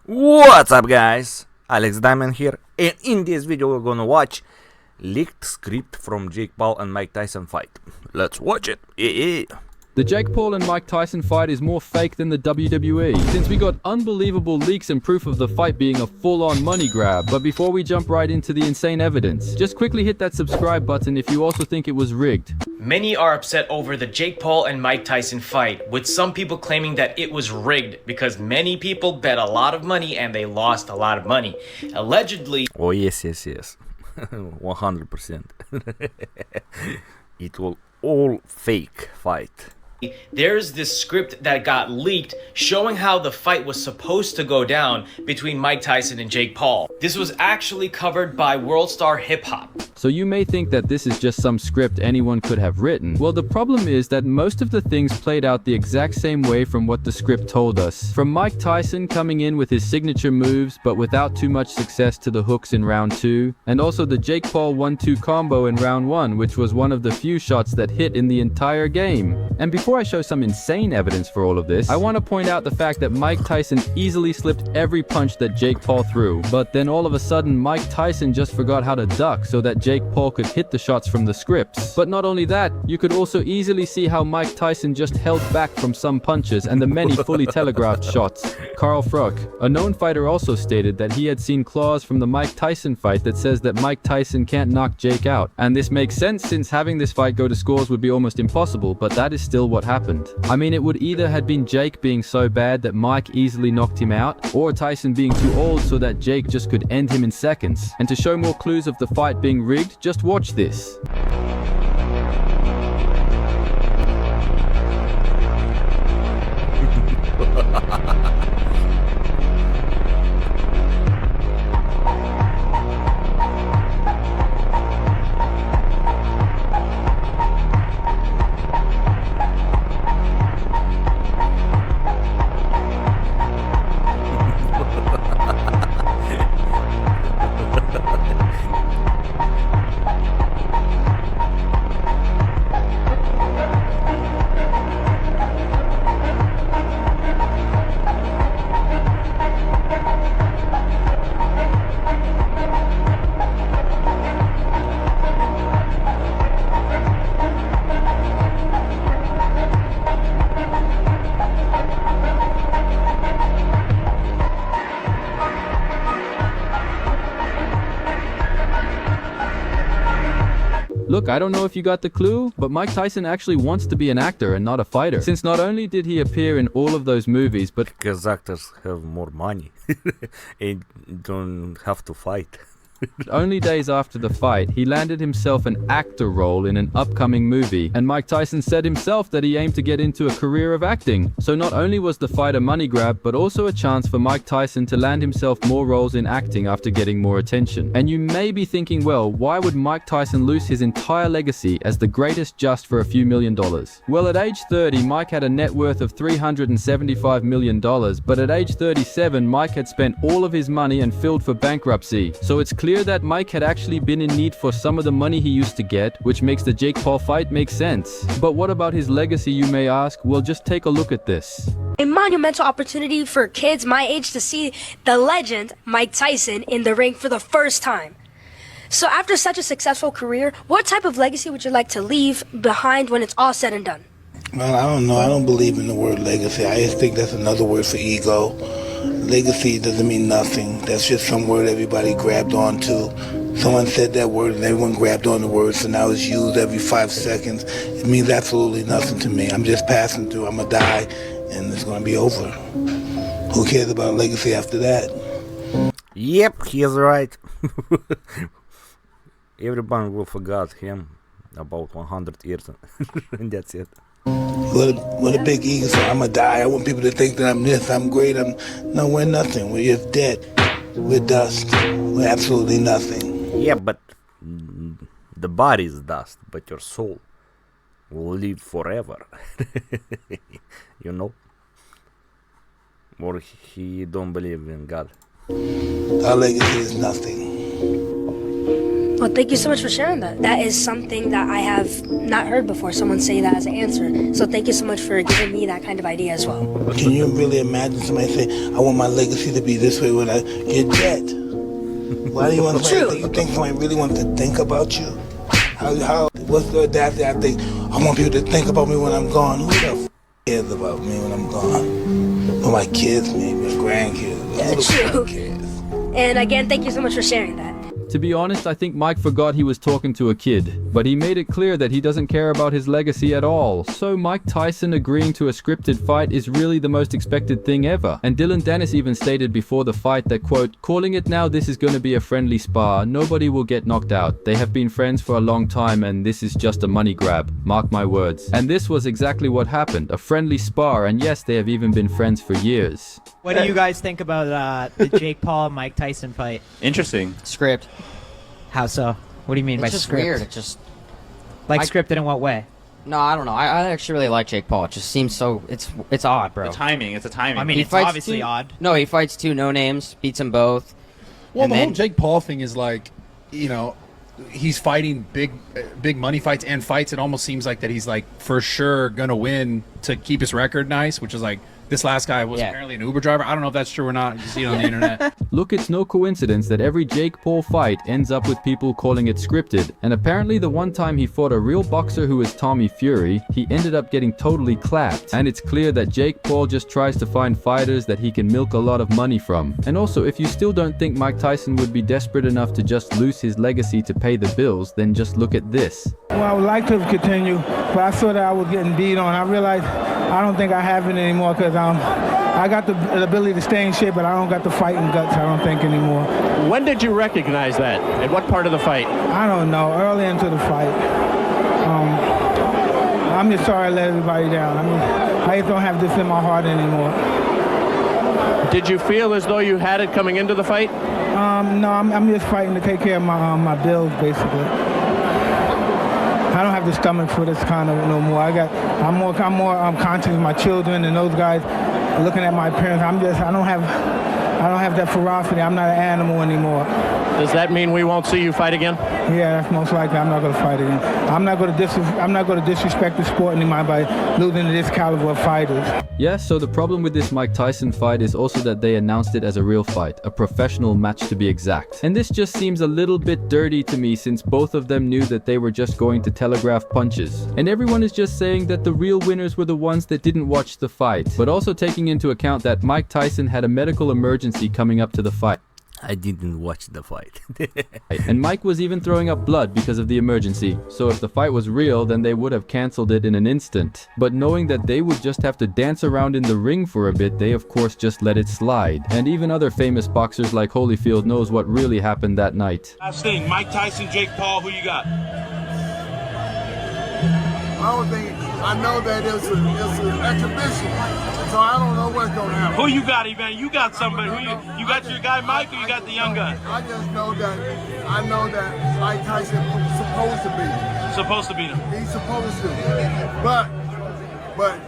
What's up, guys? Alex Diamond here, and in this video we're gonna watch leaked script from Jake Paul and Mike Tyson fight. Let's watch it. Yeah. The Jake Paul and Mike Tyson fight is more fake than the WWE, since we got unbelievable leaks and proof of the fight being a full-on money grab. But before we jump right into the insane evidence, just quickly hit that subscribe button if you also think it was rigged. Many are upset over the Jake Paul and Mike Tyson fight, with some people claiming that it was rigged because many people bet a lot of money and they lost a lot of money. Allegedly... Oh yes. 100%. It will all fake fight. There's this script that got leaked showing how the fight was supposed to go down between Mike Tyson and Jake Paul. This was actually covered by World Star Hip Hop. So you may think that this is just some script anyone could have written. Well, the problem is that most of the things played out the exact same way from what the script told us. From Mike Tyson coming in with his signature moves but without too much success to the hooks in round 2, and also the Jake Paul 1-2 combo in round 1, which was one of the few shots that hit in the entire game. And before I show some insane evidence for all of this, I want to point out the fact that Mike Tyson easily slipped every punch that Jake Paul threw. But then all of a sudden, Mike Tyson just forgot how to duck so that Jake Paul could hit the shots from the scripts. But not only that, you could also easily see how Mike Tyson just held back from some punches and the many fully telegraphed shots. Carl Fruck, a known fighter, also stated that he had seen clause from the Mike Tyson fight that says that Mike Tyson can't knock Jake out. And this makes sense since having this fight go to scores would be almost impossible, but that is still what happened. I mean, it would either have been Jake being so bad that Mike easily knocked him out, or Tyson being too old so that Jake just could end him in seconds. And to show more clues of the fight being rigged, just watch this. Look, I don't know if you got the clue, but Mike Tyson actually wants to be an actor and not a fighter. Since not only did he appear in all of those movies, but Because actors have more money and don't have to fight. only days after the fight, he landed himself an actor role in an upcoming movie, and Mike Tyson said himself that he aimed to get into a career of acting. So not only was the fight a money grab, but also a chance for Mike Tyson to land himself more roles in acting after getting more attention. And you may be thinking, well, why would Mike Tyson lose his entire legacy as the greatest just for a few $1,000,000? Well, at age 30, Mike had a net worth of $375 million, but at age 37, Mike had spent all of his money and filed for bankruptcy. So it's clear that Mike had actually been in need for some of the money he used to get, which makes the Jake Paul fight make sense. But what about his legacy, you may ask? Well, just take a look at this. A monumental opportunity for kids my age to see the legend Mike Tyson in the ring for the first time. So after such a successful career, what type of legacy would you like to leave behind when it's all said and done? Well, I don't know. I don't believe in the word legacy. I just think that's another word for ego. Legacy doesn't mean nothing. That's just some word everybody grabbed onto. Someone said that word and everyone grabbed on the word, so now it's used every 5 seconds. It means absolutely nothing to me. I'm just passing through. I'm going to die, and it's going to be over. Who cares about legacy after that? Yep, he's right. Everyone will forget him about 100 years. And that's it. What a big ego. So I'm going to die. I want people to think that I'm this, I'm great. No, we're nothing. We're just dead. We're dust. We're absolutely nothing. Yeah, but the body is dust, but your soul will live forever. You know? Or he don't believe in God. Our legacy is nothing. Well, thank you so much for sharing that. That is something that I have not heard before, someone say that as an answer. So thank you so much for giving me that kind of idea as well. Can you really imagine somebody say, I want my legacy to be this way when you're dead? Why do you want somebody, you think somebody really wants to think about you? What's the audacity? I think, I want people to think about me when I'm gone. Who the f cares about me when I'm gone? Well, my kids, maybe, my grandkids. Yeah, true. And again, thank you so much for sharing that. To be honest, I think Mike forgot he was talking to a kid, but he made it clear that he doesn't care about his legacy at all. So Mike Tyson agreeing to a scripted fight is really the most expected thing ever. And Dylan Dennis even stated before the fight that, quote, calling it now, this is going to be a friendly spar. Nobody will get knocked out. They have been friends for a long time and this is just a money grab. Mark my words. And this was exactly what happened. A friendly spar, and yes, they have even been friends for years. What do you guys think about the Jake Paul Mike Tyson fight? Interesting. Script. How so? What do you mean by It's just script? weird. It just Like I- scripted in what way? no, I don't know. I actually really like Jake Paul. It just seems so. It's odd, bro. The timing. It's a timing. I mean, He it's fights obviously two- odd. No, he fights two no names, beats them both. Well, and the then, whole Jake Paul thing is like, you know, he's fighting big money fights and fights. It almost seems like that he's like for sure gonna win to keep his record nice, which is like this last guy was apparently an Uber driver. I don't know if that's true or not. You see it on the internet. Look, it's no coincidence that every Jake Paul fight ends up with people calling it scripted, and apparently the one time he fought a real boxer who was Tommy Fury, he ended up getting totally clapped. And it's clear that Jake Paul just tries to find fighters that he can milk a lot of money from. And also, if you still don't think Mike Tyson would be desperate enough to just lose his legacy to pay the bills, then just look at this. Well, I would like to continue, but I saw that I was getting beat on. I realized I don't think I have it anymore because I got the ability to stay in shape, but I don't got the fighting guts, I don't think, anymore. When did you recognize that? At what part of the fight? I don't know, early into the fight. I'm just sorry I let everybody down. I mean, I just don't have this in my heart anymore. Did you feel as though you had it coming into the fight? No, I'm just fighting to take care of my bills, basically. I don't have the stomach for this kind of no more. I'm more conscious of my children and those guys looking at my parents. I don't have that ferocity. I'm not an animal anymore. Does that mean we won't see you fight again? Yeah, that's most likely. I'm not going to fight again. I'm not going to disrespect the sport anymore by losing to this caliber of fighters. Yeah, so the problem with this Mike Tyson fight is also that they announced it as a real fight, a professional match to be exact. And this just seems a little bit dirty to me since both of them knew that they were just going to telegraph punches. And everyone is just saying that the real winners were the ones that didn't watch the fight, but also taking into account that Mike Tyson had a medical emergency coming up to the fight. I didn't watch the fight. And Mike was even throwing up blood because of the emergency. So if the fight was real, then they would have cancelled it in an instant. But knowing that they would just have to dance around in the ring for a bit, they of course just let it slide. And even other famous boxers like Holyfield knows what really happened that night. Last thing, Mike Tyson, Jake Paul, who you got? I know that it's an exhibition, so I don't know what's going to happen. Who you got, Evan? You got somebody. Who you got your guy Mike, or you got the young gun? I just know that Mike Tyson is supposed to be. Supposed to beat him. He's supposed to. But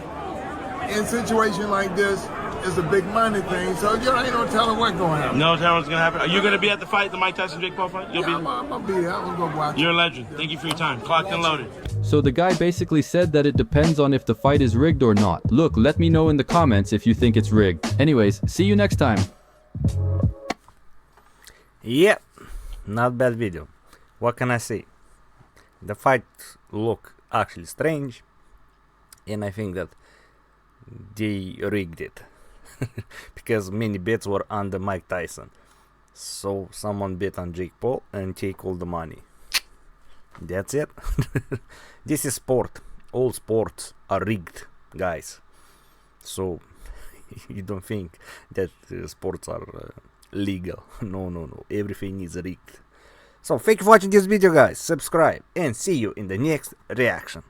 in a situation like this, it's a big money thing, so you ain't no telling what's going to happen. No telling what's going to happen. Are you going to be at the fight, the Mike Tyson, Jake Paul fight? You'll be there? I'm going to be there. I'm going to go watch. You're a legend. Thank you for your time. Clocked and loaded. So the guy basically said that it depends on if the fight is rigged or not. Look, let me know in the comments if you think it's rigged. Anyways, see you next time. Yep, not bad video. What can I say? The fight look actually strange, and I think that they rigged it because many bets were under Mike Tyson. So someone bet on Jake Paul and take all the money. That's it. This is sport. All sports are rigged, guys. So you don't think that sports are legal. No. Everything is rigged. So thank you for watching this video, guys. Subscribe and see you in the next reaction.